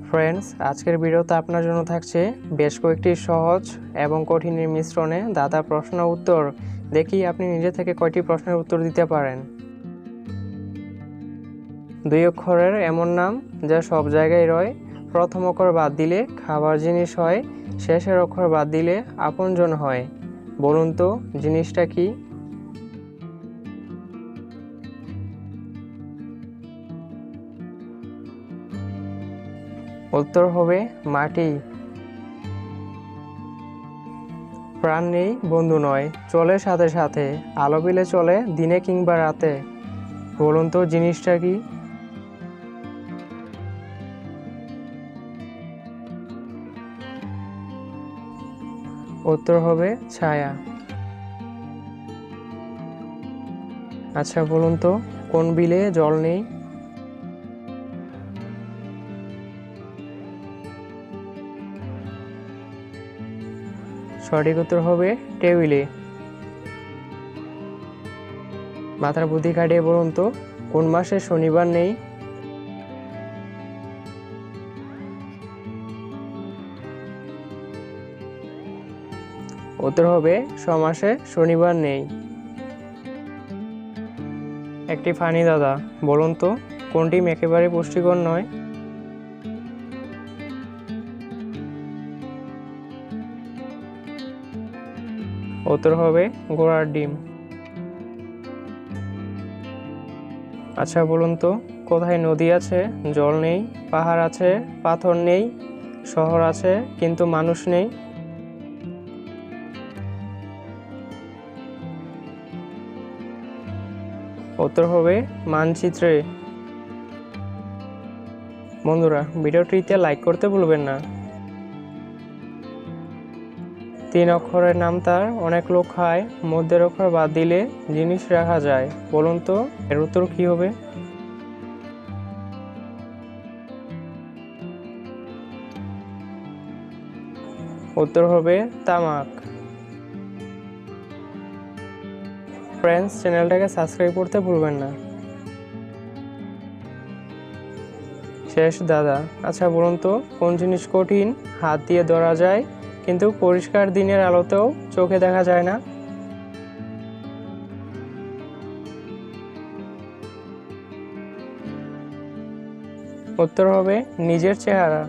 Friends, আজকের ভিডিওতে আপনার জন্য থাকছে বেশ কয়েকটি সহজ এবং কঠিনের মিশ্রণে দাদা প্রশ্ন উত্তর। দেখি আপনি নিজে থেকে কয়টি প্রশ্নের উত্তর দিতে পারেন। 2 অক্ষরের এমন নাম যা সব জায়গায় রয়। প্রথম অক্ষর বাদ দিলে খাবার জিনিস হয়, শেষের অক্ষর বাদ দিলে আপনজন হয়। বলুন তো জিনিসটা কি? উত্তর হবে মাটি। প্রাণ নেই, বন্ধু নয়, চলে সাথে সাথে, আলো পেলে চলে দিনে কিংবা রাতে। বলুন তো জিনিসটা কি? উত্তর হবে ছায়া। আচ্ছা বলুন তো কোন বিলে জল নেই? সঠিক উত্তর হবে টেবিলে। মাথার বুদ্ধি কাটিয়ে বলুন তো কোন মাসে শনিবার নেই? উত্তর হবে সমাসে শনিবার নেই। একটি ফানি দাদা, বলুন তো কোন ডিম একেবারে পুষ্টিকর নয়? উত্তর হবে ঘোড়ার ডিম। আচ্ছা বলুন তো কোথায় নদী আছে জল নেই, পাহাড় আছে পাথর নেই, শহর আছে কিন্তু মানুষ নেই? উত্তর হবে মানচিত্রে। বন্ধুরা, ভিডিওটিতে লাইক করতে ভুলবেন না। 3 অক্ষরের নাম তার অনেক লোক খায়, মধ্যের অক্ষর বাদ দিলে জিনিস রাখা যায়। বলুন তো এর উত্তর কি হবে? উত্তর হবে তামাক। ফ্রেন্ডস, চ্যানেলটাকে সাবস্ক্রাইব করতে ভুলবেন না। শেষ দাদা, আচ্ছা বলুন তো কোন জিনিস কঠিন, হাত দিয়ে ধরা যায় কিন্তু পরিষ্কার দিনের আলোতেও চোখে দেখা যায় না? উত্তর হবে নিজের চেহারা।